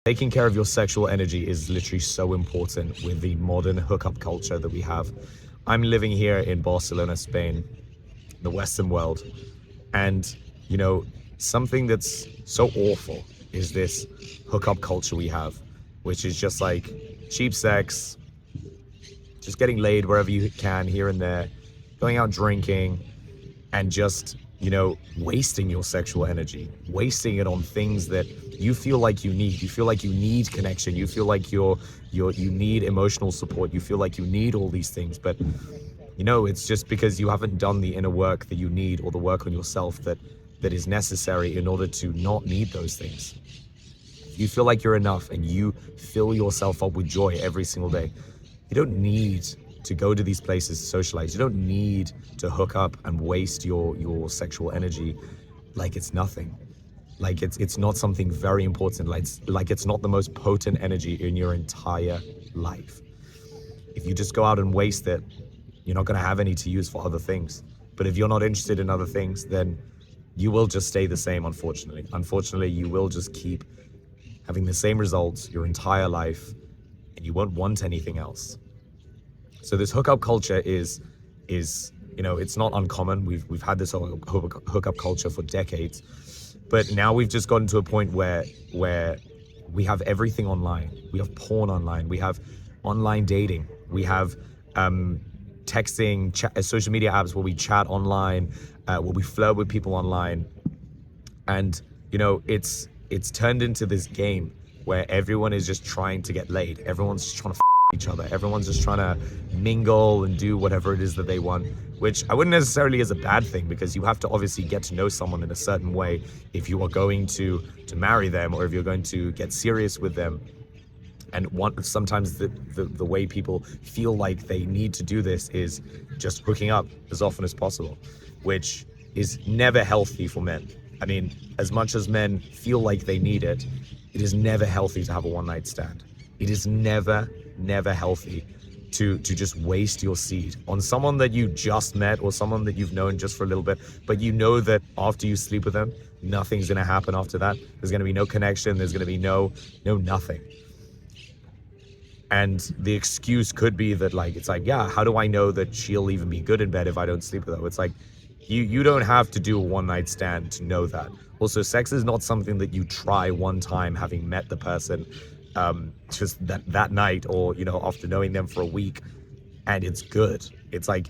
Taking care of your sexual energy is literally so important with the modern hookup culture that we have. I'm living here in Barcelona, Spain, the Western world. And, you know, something that's so awful is this hookup culture we have, which is just like cheap sex, just getting laid wherever you can, here and there, going out drinking, and just, wasting your sexual energy, wasting it on things that you feel like you need. You feel like you need connection. You feel like you need emotional support. You feel like you need all these things. But, it's just because you haven't done the inner work that you need, or the work on yourself that is necessary in order to not need those things. You feel like you're enough and you fill yourself up with joy every single day. You don't need to go to these places to socialize. You don't need to hook up and waste your sexual energy like it's nothing. Like it's not something very important. Like it's not the most potent energy in your entire life. If you just go out and waste it, you're not going to have any to use for other things. But if you're not interested in other things, then you will just stay the same, unfortunately. Unfortunately, you will just keep having the same results your entire life, and you won't want anything else. So this hookup culture is it's not uncommon. We've had this hookup culture for decades, but now we've just gotten to a point where we have everything online. We have porn online. We have online dating. We have texting, social media apps where we chat online, where we flirt with people online, and it's turned into this game where everyone is just trying to get laid. Everyone's just trying to each other. Everyone's just trying to mingle and do whatever it is that they want, which I wouldn't necessarily as a bad thing, because you have to obviously get to know someone in a certain way if you are going to marry them, or if you're going to get serious with them. And sometimes the way people feel like they need to do this is just hooking up as often as possible, which is never healthy for men. I mean, as much as men feel like they need it, it is never healthy to have a one-night stand. It is never healthy to just waste your seed on someone that you just met, or someone that you've known just for a little bit, but you know that after you sleep with them, nothing's going to happen after that. There's going to be no connection. There's going to be no nothing. And the excuse could be that, it's like, yeah, how do I know that she'll even be good in bed if I don't sleep with her? It's like, you don't have to do a one-night stand to know that. Also, sex is not something that you try one time having met the person just that night, or after knowing them for a week, and it's good. It's like,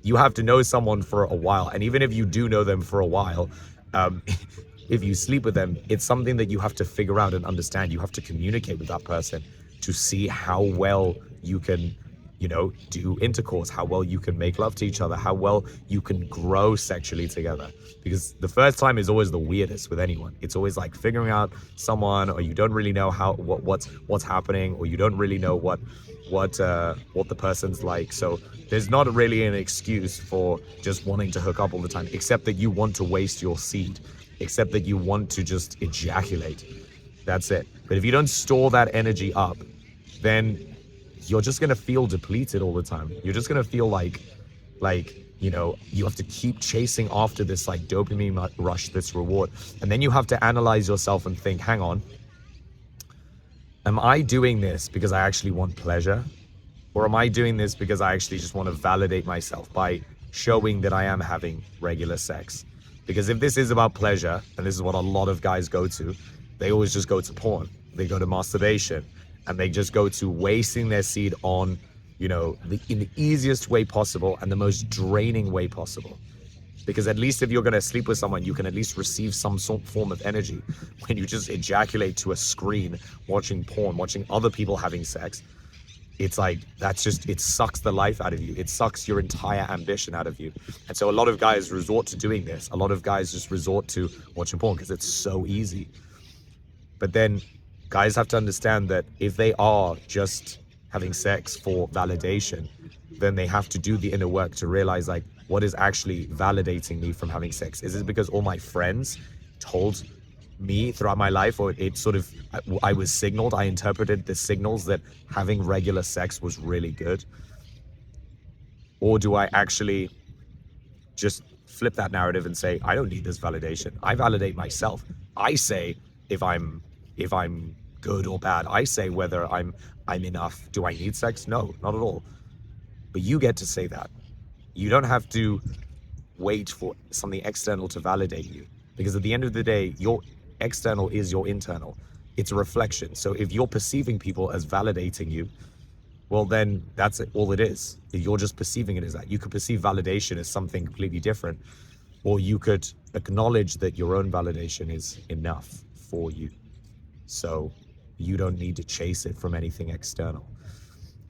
you have to know someone for a while, and even if you do know them for a while, if you sleep with them, it's something that you have to figure out and understand. You have to communicate with that person to see how well you can do intercourse, how well you can make love to each other, how well you can grow sexually together. Because the first time is always the weirdest with anyone. It's always like figuring out someone, or you don't really know what's happening, or you don't really know what the person's like. So there's not really an excuse for just wanting to hook up all the time, except that you want to waste your seed, except that you want to just ejaculate. That's it. But if you don't store that energy up, then you're just going to feel depleted all the time. You're just going to feel like you have to keep chasing after this dopamine rush, this reward. And then you have to analyze yourself and think, hang on, am I doing this because I actually want pleasure? Or am I doing this because I actually just want to validate myself by showing that I am having regular sex? Because if this is about pleasure, and this is what a lot of guys go to, they always just go to porn. They go to masturbation. And they just go to wasting their seed on, in the easiest way possible and the most draining way possible. Because at least if you're going to sleep with someone, you can at least receive some form of energy. When you just ejaculate to a screen, watching porn, watching other people having sex, it's like, it sucks the life out of you. It sucks your entire ambition out of you. And so a lot of guys resort to doing this. A lot of guys just resort to watching porn because it's so easy. But then guys have to understand that if they are just having sex for validation, then they have to do the inner work to realize, what is actually validating me from having sex? Is it because all my friends told me throughout my life, or I was signaled, I interpreted the signals that having regular sex was really good? Or do I actually just flip that narrative and say, I don't need this validation. I validate myself. I say if I'm good or bad. I say whether I'm enough. Do I need sex? No, not at all. But you get to say that. You don't have to wait for something external to validate you, because at the end of the day, your external is your internal. It's a reflection. So if you're perceiving people as validating you, well, then that's all it is. You're just perceiving it as that. You could perceive validation as something completely different, or you could acknowledge that your own validation is enough for you. So you don't need to chase it from anything external.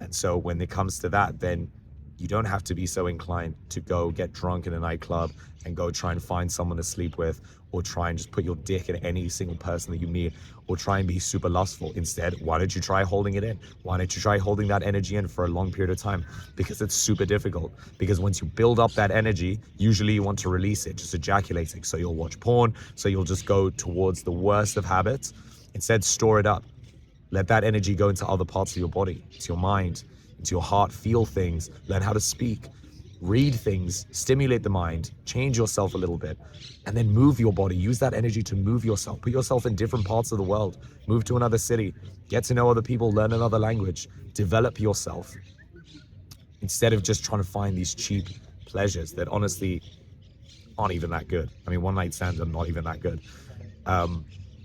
And so when it comes to that, then you don't have to be so inclined to go get drunk in a nightclub and go try and find someone to sleep with, or try and just put your dick in any single person that you meet, or try and be super lustful. Instead, why don't you try holding it in? Why don't you try holding that energy in for a long period of time? Because it's super difficult. Because once you build up that energy, usually you want to release it, just ejaculating. So you'll watch porn, so you'll just go towards the worst of habits. Instead, store it up. Let that energy go into other parts of your body, to your mind, into your heart. Feel things, learn how to speak, read things, stimulate the mind, change yourself a little bit, and then move your body. Use that energy to move yourself. Put yourself in different parts of the world. Move to another city. Get to know other people. Learn another language. Develop yourself. Instead of just trying to find these cheap pleasures that honestly aren't even that good. I mean, one night stands are not even that good.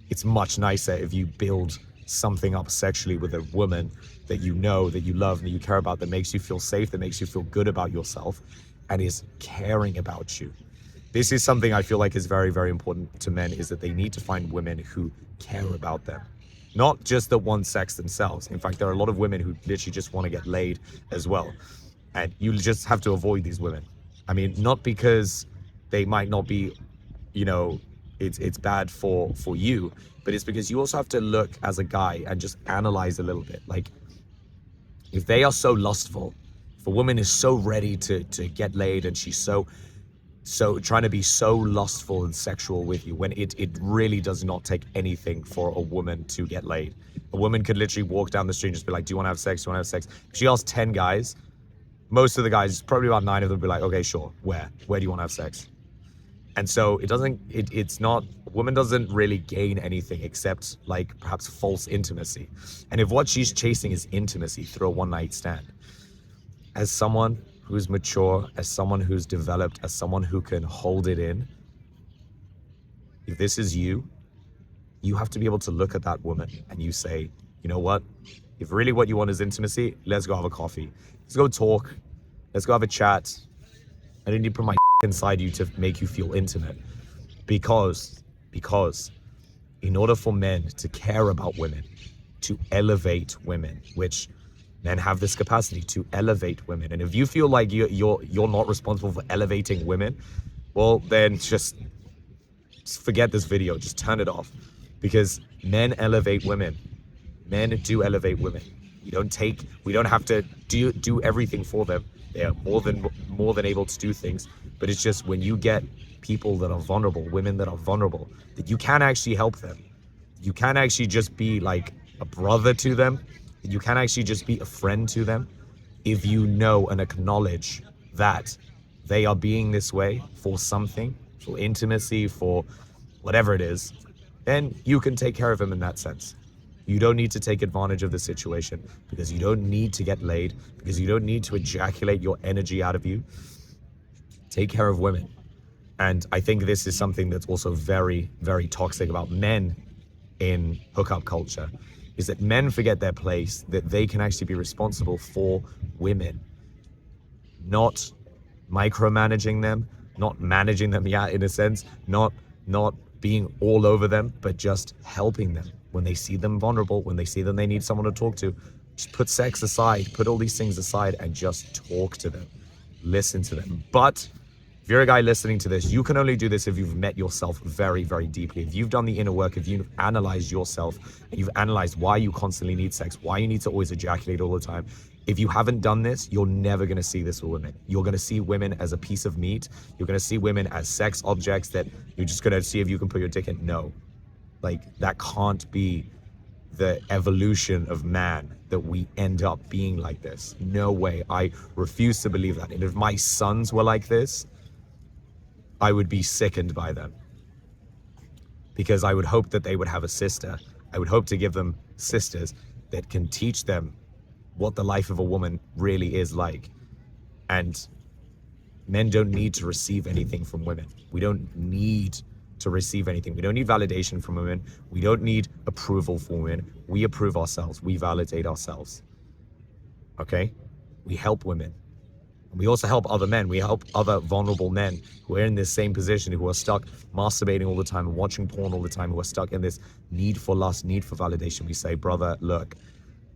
It's much nicer if you build something up sexually with a woman that you know, that you love, and that you care about, that makes you feel safe, that makes you feel good about yourself, and is caring about you. This is something I feel like is very, very important to men, is that they need to find women who care about them. Not just that want sex themselves. In fact, there are a lot of women who literally just want to get laid as well. And you just have to avoid these women. I mean, not because they might not be, you know, it's bad for you, but it's because you also have to look as a guy and just analyze a little bit. Like, if they are so lustful, if a woman is so ready to get laid, and she's so trying to be so lustful and sexual with you, when it really does not take anything for a woman to get laid. A woman could literally walk down the street and just be like, do you want to have sex? Do you want to have sex? If she asks 10 guys, most of the guys, probably about 9 of them, will be like, okay, sure. Where do you want to have sex? And so it's not, a woman doesn't really gain anything except like perhaps false intimacy. And if what she's chasing is intimacy through a one night stand, as someone who's mature, as someone who's developed, as someone who can hold it in, if this is you, you have to be able to look at that woman and you say, you know what? If really what you want is intimacy, let's go have a coffee. Let's go talk. Let's go have a chat. I didn't need to put my inside you to make you feel intimate, because in order for men to care about women, to elevate women, which men have this capacity to elevate women, and if you feel like you're not responsible for elevating women, well, then just forget this video, just turn it off, because men elevate women. Men do elevate women. We don't have to do everything for them. They are more than able to do things. But it's just when you get people that are vulnerable, women that are vulnerable, that you can actually help them. You can actually just be like a brother to them. You can actually just be a friend to them. If you know and acknowledge that they are being this way for something, for intimacy, for whatever it is, then you can take care of them in that sense. You don't need to take advantage of the situation, because you don't need to get laid, because you don't need to ejaculate your energy out of you. Take care of women. And I think this is something that's also very, very toxic about men in hookup culture, is that men forget their place, that they can actually be responsible for women, not micromanaging them, not managing them, in a sense, not being all over them, but just helping them. When they see them vulnerable, when they see them they need someone to talk to, just put sex aside, put all these things aside, and just talk to them, listen to them. But if you're a guy listening to this, you can only do this if you've met yourself very, very deeply. If you've done the inner work, if you've analyzed yourself, and you've analyzed why you constantly need sex, why you need to always ejaculate all the time. If you haven't done this, you're never going to see this with women. You're going to see women as a piece of meat. You're going to see women as sex objects that you're just going to see if you can put your dick in. No. Like, that can't be the evolution of man, that we end up being like this. No way. I refuse to believe that. And if my sons were like this, I would be sickened by them, because I would hope that they would have a sister I would hope to give them sisters that can teach them what the life of a woman really is like. And men don't need to receive anything from women. We don't need to receive anything. We don't need validation from women. We don't need approval from women. We approve ourselves. We validate ourselves. Okay? We help women. We also help other men. We help other vulnerable men who are in this same position, who are stuck masturbating all the time and watching porn all the time, who are stuck in this need for lust, need for validation. We say, brother, look,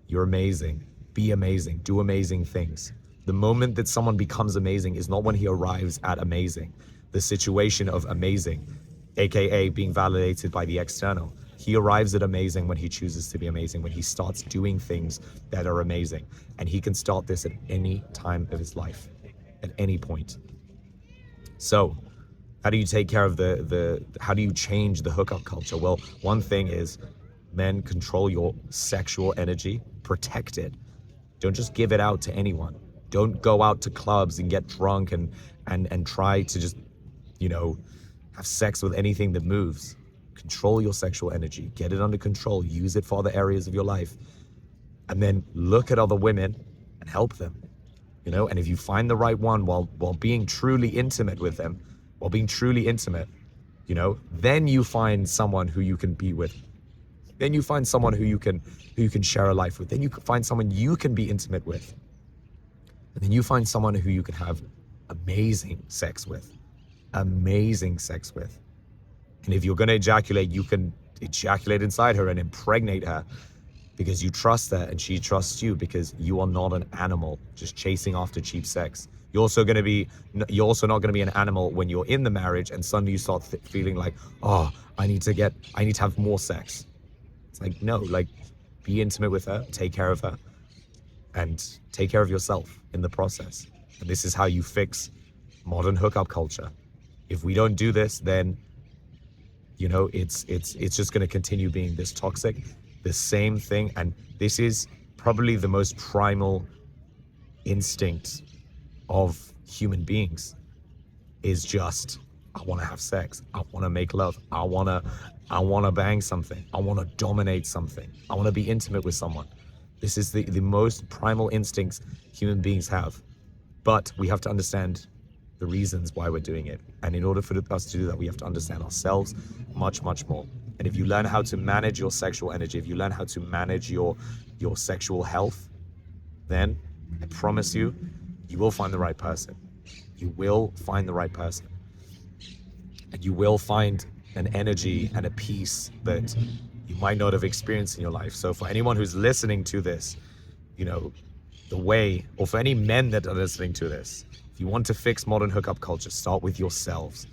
you're amazing. Be amazing. Do amazing things. The moment that someone becomes amazing is not when he arrives at amazing. The situation of amazing, aka being validated by the external. He arrives at amazing when he chooses to be amazing, when he starts doing things that are amazing. And he can start this at any time of his life, at any point. So how do you take care of how do you change the hookup culture? Well, one thing is, men, control your sexual energy, protect it. Don't just give it out to anyone. Don't go out to clubs and get drunk and try to just, have sex with anything that moves. Control your sexual energy, get it under control, use it for other areas of your life. And then look at other women and help them, and if you find the right one while being truly intimate with them, then you find someone who you can be with. Then you find someone who you can share a life with. Then you find someone you can be intimate with. And then you find someone who you can have amazing sex with. Amazing sex with. And if you're going to ejaculate, you can ejaculate inside her and impregnate her, because you trust her and she trusts you, because you are not an animal just chasing after cheap sex. You're also not going to be an animal when you're in the marriage and suddenly you start feeling like, oh, I need to have more sex. It's like, no, be intimate with her, take care of her, and take care of yourself in the process. And this is how you fix modern hookup culture. If we don't do this, then it's just going to continue being this toxic, the same thing. And this is probably the most primal instinct of human beings, is just, I want to have sex. I want to make love. I want to bang something. I want to dominate something. I want to be intimate with someone. This is the most primal instincts human beings have. But we have to understand the reasons why we're doing it. And in order for us to do that, we have to understand ourselves much, much more. And if you learn how to manage your sexual energy, if you learn how to manage your sexual health, then I promise you, you will find the right person. You will find the right person. And you will find an energy and a peace that you might not have experienced in your life. So for anyone who's listening to this, or for any men that are listening to this, if you want to fix modern hookup culture, start with yourselves.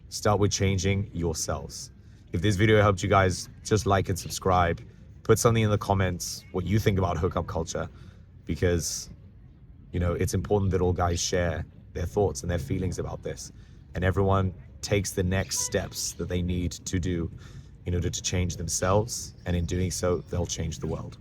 Start with changing yourselves. If this video helped you guys, just like and subscribe. Put something in the comments what you think about hookup culture, because it's important that all guys share their thoughts and their feelings about this, and everyone takes the next steps that they need to do in order to change themselves, and in doing so, they'll change the world.